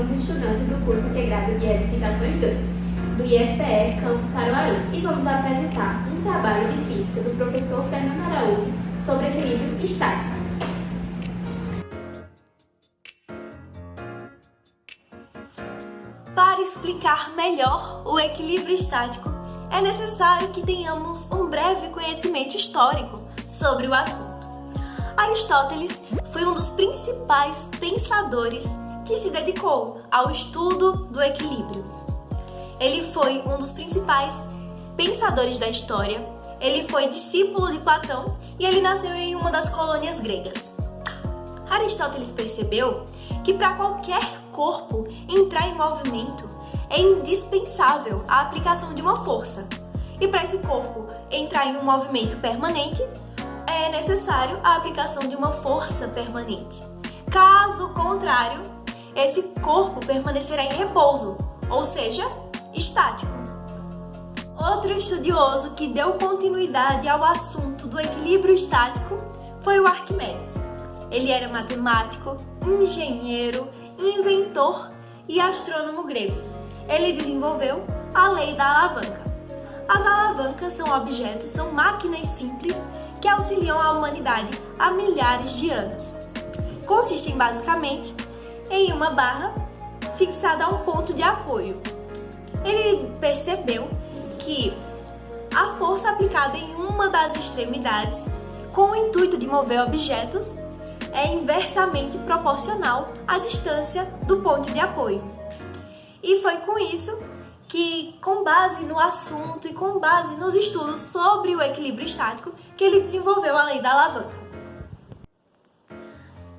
somos estudantes do curso integrado de Edificações 2, do IFPE Campus Caruaru, e vamos apresentar um trabalho de física do professor Fernando Araújo sobre equilíbrio estático. Para explicar melhor o equilíbrio estático, é necessário que tenhamos um breve conhecimento histórico sobre o assunto. Aristóteles foi um dos principais pensadores que se dedicou ao estudo do equilíbrio. Ele foi um dos principais pensadores da história, ele foi discípulo de Platão e ele nasceu em uma das colônias gregas. Aristóteles percebeu que para qualquer corpo entrar em movimento é indispensável a aplicação de uma força. E para esse corpo entrar em um movimento permanente, é necessário a aplicação de uma força permanente. Caso contrário, esse corpo permanecerá em repouso, ou seja, estático. Outro estudioso que deu continuidade ao assunto do equilíbrio estático foi o Arquimedes. Ele era matemático, engenheiro, inventor e astrônomo grego. Ele desenvolveu a lei da alavanca. As alavancas são objetos, são máquinas simples que auxiliam a humanidade há milhares de anos. Consistem basicamente em uma barra fixada a um ponto de apoio. Ele percebeu que a força aplicada em uma das extremidades, com o intuito de mover objetos, é inversamente proporcional à distância do ponto de apoio. E foi com isso que, com base no assunto e com base nos estudos sobre o equilíbrio estático, que ele desenvolveu a lei da alavanca.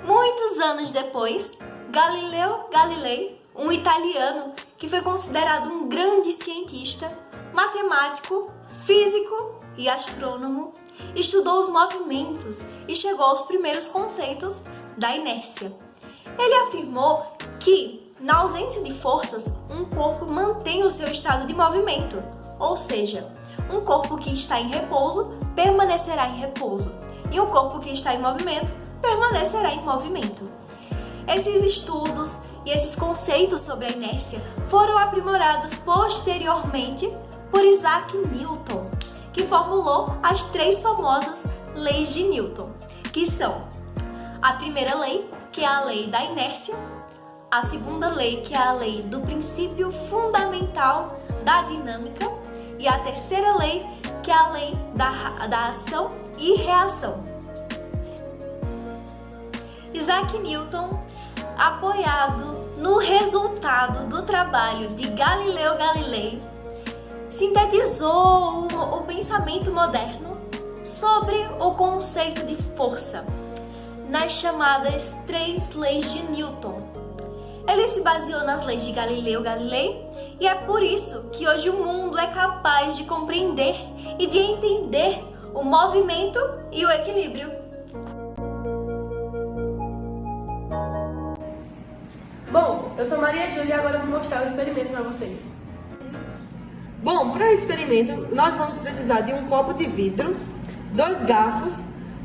Muitos anos depois, Galileu Galilei, um italiano que foi considerado um grande cientista, matemático, físico e astrônomo, estudou os movimentos e chegou aos primeiros conceitos da inércia. Ele afirmou que, na ausência de forças, um corpo mantém o seu estado de movimento, ou seja, um corpo que está em repouso permanecerá em repouso, e um corpo que está em movimento permanecerá em movimento. Esses estudos e esses conceitos sobre a inércia foram aprimorados posteriormente por Isaac Newton, que formulou as 3 famosas leis de Newton, que são a primeira lei, que é a lei da inércia, a segunda lei, que é a lei do princípio fundamental da dinâmica, e a terceira lei, que é a lei da ação e reação. Isaac Newton, apoiado no resultado do trabalho de Galileu Galilei, sintetizou o pensamento moderno sobre o conceito de força nas chamadas 3 leis de Newton. Ele se baseou nas leis de Galileu Galilei e é por isso que hoje o mundo é capaz de compreender e de entender o movimento e o equilíbrio. Bom, eu sou Maria Júlia e agora eu vou mostrar o experimento para vocês. Bom, para o experimento, nós vamos precisar de um copo de vidro, 2 garfos,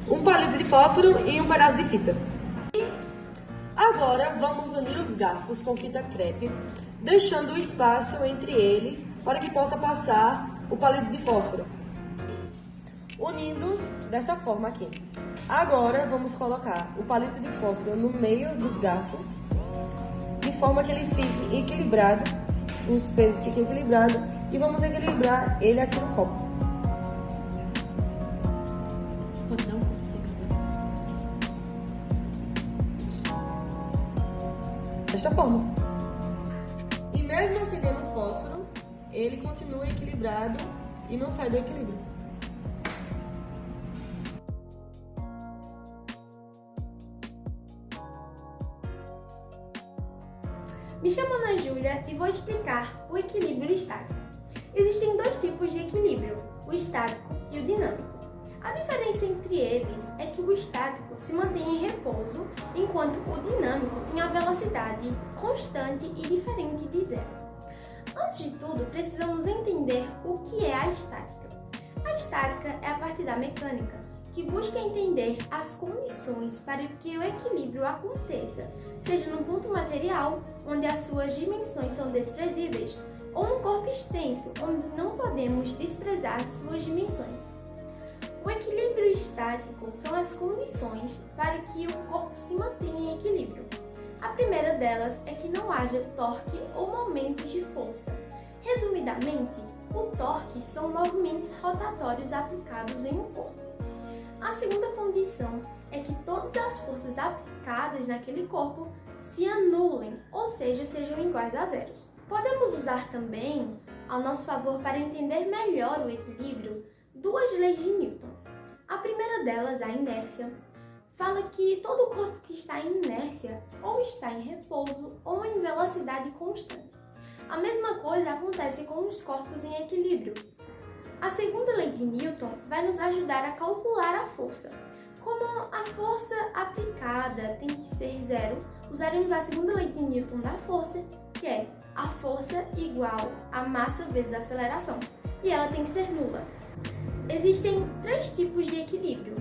um palito de fósforo e um pedaço de fita. Agora, vamos unir os garfos com fita crepe, deixando o espaço entre eles para que possa passar o palito de fósforo. Unidos dessa forma aqui. Agora, vamos colocar o palito de fósforo no meio dos garfos, de forma que ele fique equilibrado, os pesos fiquem equilibrados, e vamos equilibrar ele aqui no copo. Pode não? Desta forma. E mesmo acendendo o fósforo, ele continua equilibrado e não sai do equilíbrio. Me chamo Ana Júlia e vou explicar o equilíbrio estático. Existem 2 tipos de equilíbrio, o estático e o dinâmico. A diferença entre eles é que o estático se mantém em repouso, enquanto o dinâmico tem a velocidade constante e diferente de zero. Antes de tudo, precisamos entender o que é a estática. A estática é a parte da mecânica, que busca entender as condições para que o equilíbrio aconteça, seja num ponto material, onde as suas dimensões são desprezíveis, ou num corpo extenso, onde não podemos desprezar suas dimensões. O equilíbrio estático são as condições para que o corpo se mantenha em equilíbrio. A primeira delas é que não haja torque ou momentos de força. Resumidamente, o torque são movimentos rotatórios aplicados em um corpo. A segunda condição é que todas as forças aplicadas naquele corpo se anulem, ou seja, sejam iguais a zeros. Podemos usar também, ao nosso favor, para entender melhor o equilíbrio, duas leis de Newton. A primeira delas, a inércia, fala que todo corpo que está em inércia ou está em repouso ou em velocidade constante. A mesma coisa acontece com os corpos em equilíbrio. A segunda lei de Newton vai nos ajudar a calcular a força. Como a força aplicada tem que ser zero, usaremos a segunda lei de Newton da força, que é a força igual a massa vezes a aceleração, e ela tem que ser nula. Existem três tipos de equilíbrio: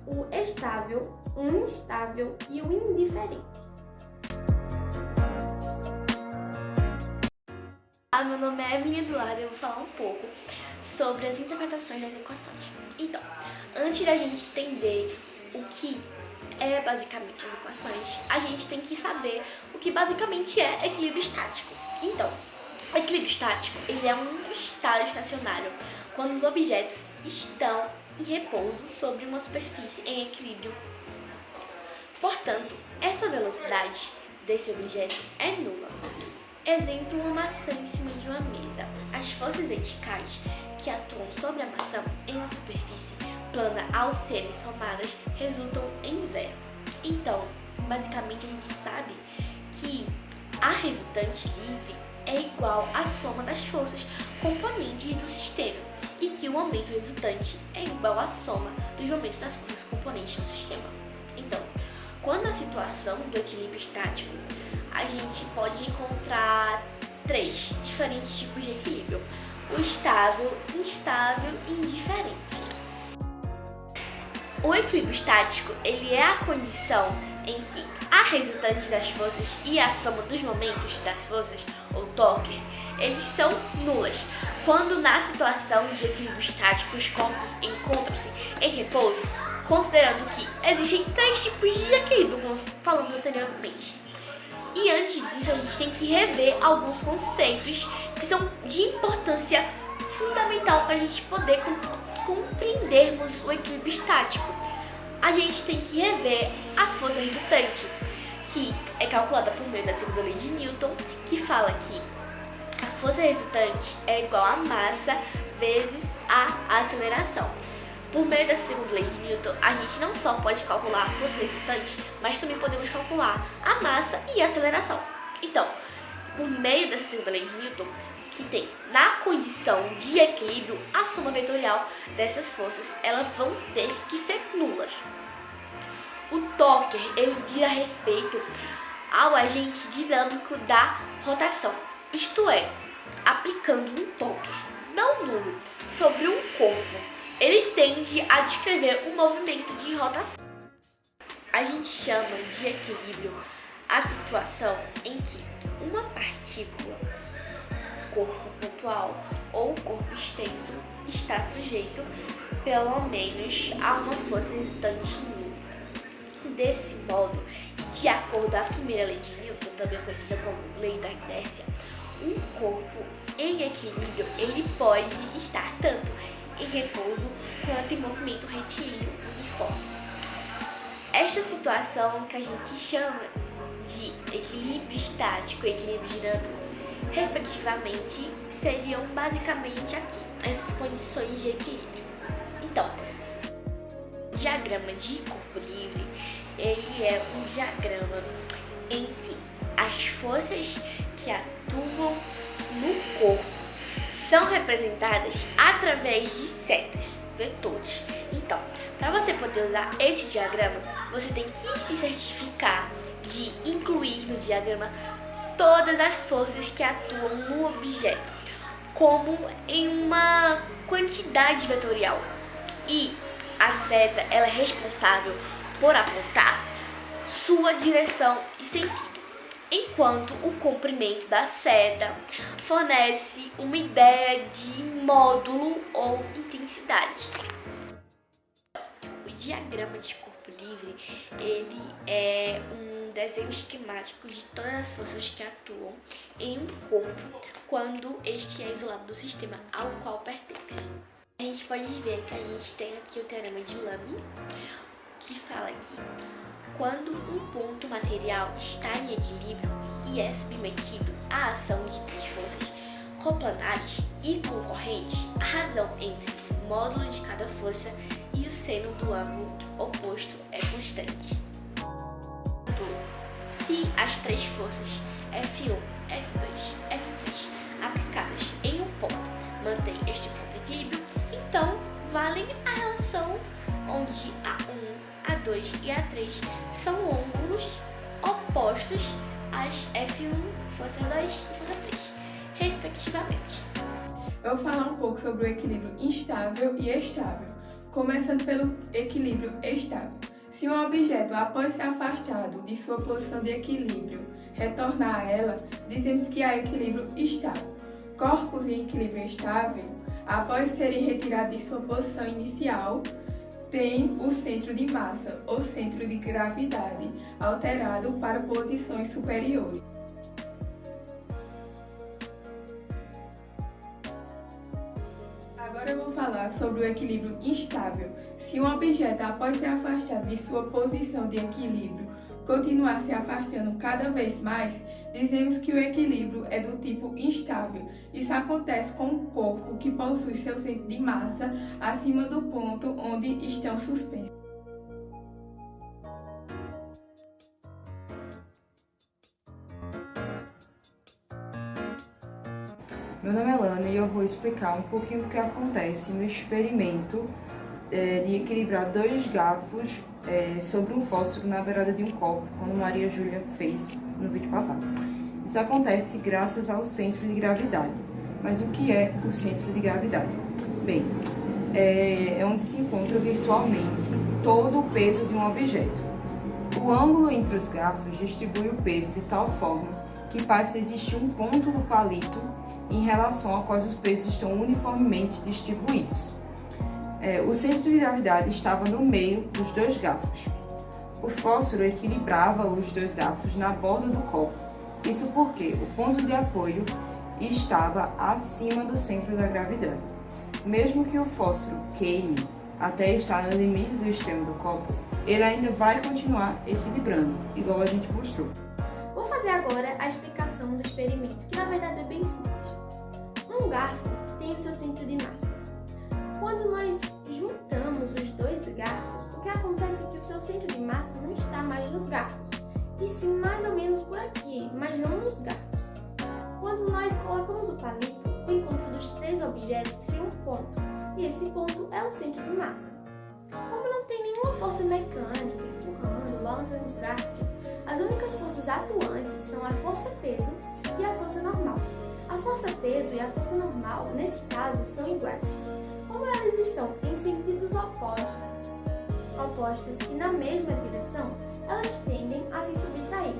o estável, o instável e o indiferente. Meu nome é Evelyn Eduardo e eu vou falar um pouco sobre as interpretações das equações. Então, antes da gente entender o que é basicamente as equações, a gente tem que saber o que basicamente é equilíbrio estático. Então, o equilíbrio estático ele é um estado estacionário quando os objetos estão em repouso sobre uma superfície em equilíbrio. Portanto, essa velocidade desse objeto é nula. Exemplo, uma maçã em cima de uma mesa. As forças verticais que atuam sobre a maçã em uma superfície plana ao serem somadas resultam em zero. Então, basicamente a gente sabe que a resultante livre é igual à soma das forças componentes do sistema e que o momento resultante é igual à soma dos momentos das forças componentes do sistema. Então, quando a situação do equilíbrio estático, a gente pode encontrar três diferentes tipos de equilíbrio: o estável, instável e indiferente. O equilíbrio estático ele é a condição em que a resultante das forças e a soma dos momentos das forças, ou torques, eles são nulas. Quando na situação de equilíbrio estático os corpos encontram-se em repouso, considerando que existem três tipos de equilíbrio, como falamos anteriormente. E antes disso, a gente tem que rever alguns conceitos que são de importância fundamental para a gente poder compreendermos o equilíbrio estático. A gente tem que rever a força resultante, que é calculada por meio da segunda lei de Newton, que fala que a força resultante é igual a massa vezes a aceleração. Por meio da segunda lei de Newton, a gente não só pode calcular a força resultante, mas também podemos calcular a massa e a aceleração. Então, por meio dessa segunda lei de Newton, que tem na condição de equilíbrio, a soma vetorial dessas forças, elas vão ter que ser nulas. O torque, ele diz a respeito ao agente dinâmico da rotação, isto é, aplicando um torque não nulo sobre um corpo, ele tende a descrever um movimento de rotação. A gente chama de equilíbrio a situação em que uma partícula, corpo pontual ou corpo extenso, está sujeito pelo menos a uma força resultante nula. Desse modo, de acordo com a primeira lei de Newton, também conhecida como lei da inércia, um corpo em equilíbrio ele pode estar tanto em repouso quanto em movimento retilíneo uniforme. Esta situação que a gente chama de equilíbrio estático e equilíbrio dinâmico, respectivamente, seriam basicamente aqui essas condições de equilíbrio. Então, o diagrama de corpo livre, ele é um diagrama em que as forças que atuam no corpo são representadas através de setas, vetores. Então, para você poder usar esse diagrama, você tem que se certificar de incluir no diagrama todas as forças que atuam no objeto, como em uma quantidade vetorial. E a seta ela é responsável por apontar sua direção e sentido, enquanto o comprimento da seta fornece uma ideia de módulo ou intensidade. O diagrama de corpo livre, ele é um desenho esquemático de todas as forças que atuam em um corpo quando este é isolado do sistema ao qual pertence. A gente pode ver que a gente tem aqui o teorema de Lamy, que fala que quando um ponto material está em equilíbrio e é submetido à ação de três forças coplanares e concorrentes, a razão entre o módulo de cada força e o seno do ângulo oposto é constante. Se as três forças F1, F2, F3 aplicadas em um ponto mantêm este ponto em equilíbrio, então valem a relação onde A1, A2 e A3 são ângulos opostos às F1, força 2 e força 3, respectivamente. Eu vou falar um pouco sobre o equilíbrio instável e estável, começando pelo equilíbrio estável. Se um objeto, após ser afastado de sua posição de equilíbrio, retornar a ela, dizemos que há equilíbrio estável. Corpos em equilíbrio estável, após serem retirados de sua posição inicial, têm o centro de massa ou centro de gravidade alterado para posições superiores. Agora eu vou falar sobre o equilíbrio instável. Se um objeto, após ser afastado de sua posição de equilíbrio, continuar se afastando cada vez mais, dizemos que o equilíbrio é do tipo instável. Isso acontece com um corpo que possui seu centro de massa acima do ponto onde estão suspensos. Meu nome é Lana e eu vou explicar um pouquinho do que acontece no experimento de equilibrar dois garfos sobre um fósforo na beirada de um copo, como Maria Júlia fez no vídeo passado. Isso acontece graças ao centro de gravidade. Mas o que é o centro de gravidade? Bem, é onde se encontra virtualmente todo o peso de um objeto. O ângulo entre os garfos distribui o peso de tal forma que passa a existir um ponto do palito em relação ao qual os pesos estão uniformemente distribuídos. O centro de gravidade estava no meio dos dois garfos. O fósforo equilibrava os dois garfos na borda do copo. Isso porque o ponto de apoio estava acima do centro da gravidade. Mesmo que o fósforo queime até estar no limite do extremo do copo, ele ainda vai continuar equilibrando, igual a gente mostrou. Vou fazer agora a explicação do experimento, que na verdade é bem simples. Um garfo tem o seu centro de massa. Quando nós juntamos os dois garfos, o que acontece é que o seu centro de massa não está mais nos garfos, e sim mais ou menos por aqui, mas não nos garfos. Quando nós colocamos o palito, o encontro dos três objetos cria um ponto, e esse ponto é o centro de massa. Como não tem nenhuma força mecânica empurrando, balançando os garfos, as únicas forças atuantes são a força-peso e a força normal. A força-peso e a força normal, nesse caso, são iguais. Como elas estão em sentidos opostos e na mesma direção, elas tendem a se subtrair.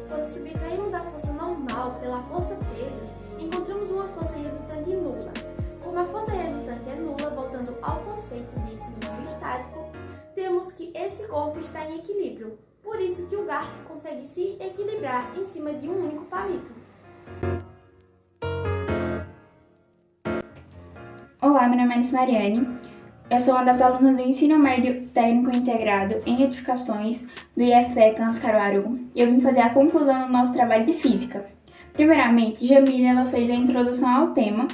Quando subtraímos a força normal pela força-peso, encontramos uma força resultante nula. Como a força resultante é nula, voltando ao conceito de equilíbrio estático, temos que esse corpo está em equilíbrio. Por isso que o garfo consegue se equilibrar em cima de um único palito. Olá, meu nome é Alice Mariane, eu sou uma das alunas do Ensino Médio Técnico Integrado em Edificações do IFPE Campus Caruaru e eu vim fazer a conclusão do nosso trabalho de Física. Primeiramente, Jamília ela fez a introdução ao tema,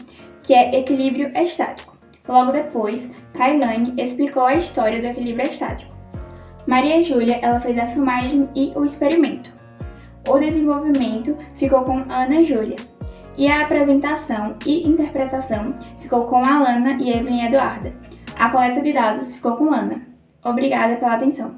que é equilíbrio estático. Logo depois, Kailane explicou a história do equilíbrio estático. Maria Júlia ela fez a filmagem e o experimento. O desenvolvimento ficou com Ana Júlia. E a apresentação e interpretação ficou com a Lana e Evelyn Eduarda. A coleta de dados ficou com Lana. Obrigada pela atenção.